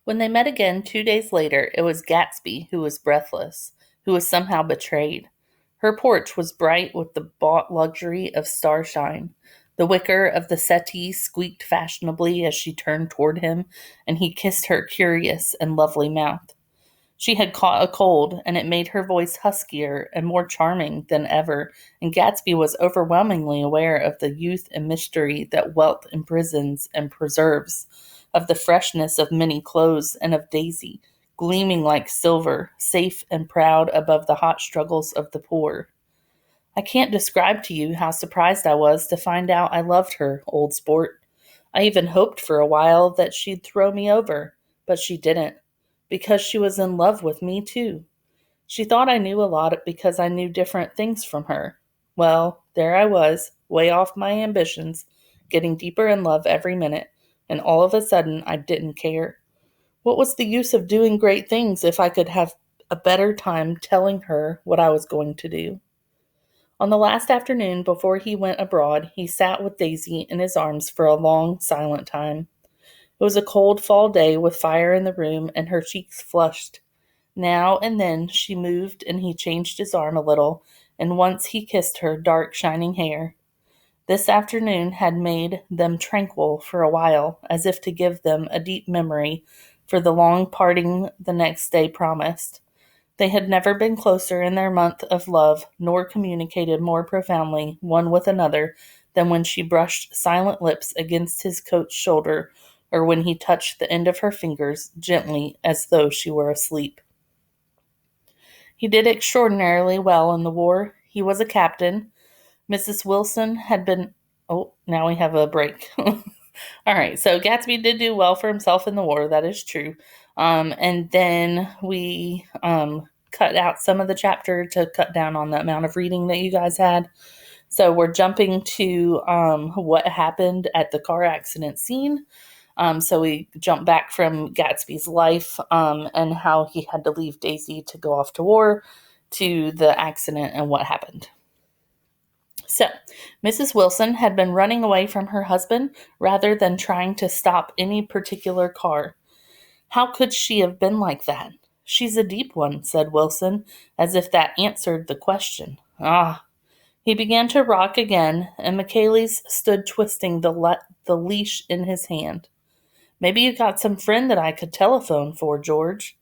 When they met again 2 days later, it was Gatsby who was breathless, who was somehow betrayed. Her porch was bright with the bought luxury of starshine. The wicker of the settee squeaked fashionably as she turned toward him, and he kissed her curious and lovely mouth. She had caught a cold, and it made her voice huskier and more charming than ever, and Gatsby was overwhelmingly aware of the youth and mystery that wealth imprisons and preserves, of the freshness of many clothes and of Daisy, gleaming like silver, safe and proud above the hot struggles of the poor. I can't describe to you how surprised I was to find out I loved her, old sport. I even hoped for a while that she'd throw me over, but she didn't, because she was in love with me too. She thought I knew a lot because I knew different things from her. Well, there I was, way off my ambitions, getting deeper in love every minute, and all of a sudden I didn't care. What was the use of doing great things if I could have a better time telling her what I was going to do? On the last afternoon before he went abroad, he sat with Daisy in his arms for a long, silent time. It was a cold fall day with fire in the room, and her cheeks flushed. Now and then she moved, and he changed his arm a little, and once he kissed her dark, shining hair. This afternoon had made them tranquil for a while, as if to give them a deep memory for the long parting the next day promised. They had never been closer in their month of love, nor communicated more profoundly one with another than when she brushed silent lips against his coat's shoulder, or when he touched the end of her fingers gently as though she were asleep. He did extraordinarily well in the war. He was a captain. Mrs. Wilson had been. Oh, now we have a break. All right, so Gatsby did do well for himself in the war. That is true. And then we cut out some of the chapter to cut down on the amount of reading that you guys had. So we're jumping to what happened at the car accident scene. So we jump back from Gatsby's life and how he had to leave Daisy to go off to war to the accident and what happened. So, Mrs. Wilson had been running away from her husband rather than trying to stop any particular car. How could she have been like that? She's a deep one, said Wilson, as if that answered the question. Ah. He began to rock again, and Michaelis stood twisting the leash in his hand. Maybe you got some friend that I could telephone for, George.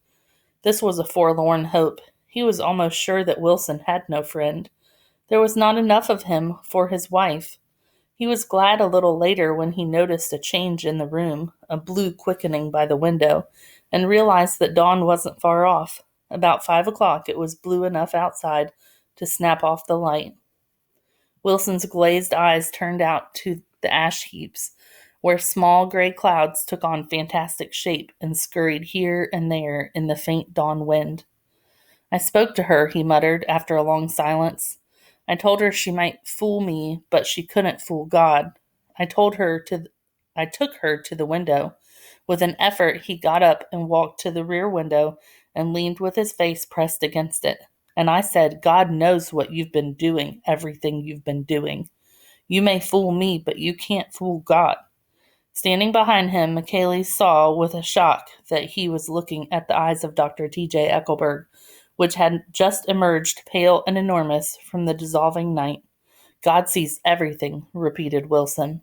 This was a forlorn hope. He was almost sure that Wilson had no friend. There was not enough of him for his wife. He was glad a little later when he noticed a change in the room, a blue quickening by the window, and realized that dawn wasn't far off. About 5 o'clock it was blue enough outside to snap off the light. Wilson's glazed eyes turned out to the ash heaps, where small gray clouds took on fantastic shape and scurried here and there in the faint dawn wind. I spoke to her, he muttered after a long silence. I told her she might fool me, but she couldn't fool God. I took her to the window. With an effort, he got up and walked to the rear window and leaned with his face pressed against it. And I said, God knows what you've been doing, everything you've been doing. You may fool me, but you can't fool God. Standing behind him, Michaelis saw with a shock that he was looking at the eyes of Dr. T.J. Eckelberg, which had just emerged pale and enormous from the dissolving night. God sees everything, repeated Wilson.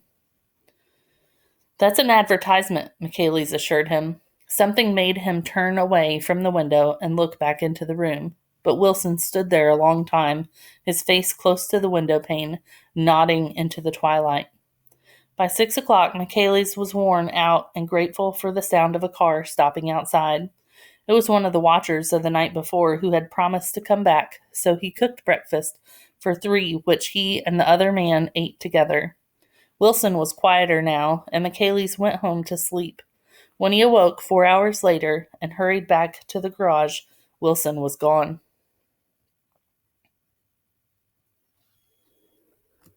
That's an advertisement, Michaelis assured him. Something made him turn away from the window and look back into the room. But Wilson stood there a long time, his face close to the window pane, nodding into the twilight. By 6 o'clock, Michaelis was worn out and grateful for the sound of a car stopping outside. It was one of the watchers of the night before who had promised to come back, so he cooked breakfast for 3, which he and the other man ate together. Wilson was quieter now, and Michaelis went home to sleep. When he awoke 4 hours later and hurried back to the garage, Wilson was gone.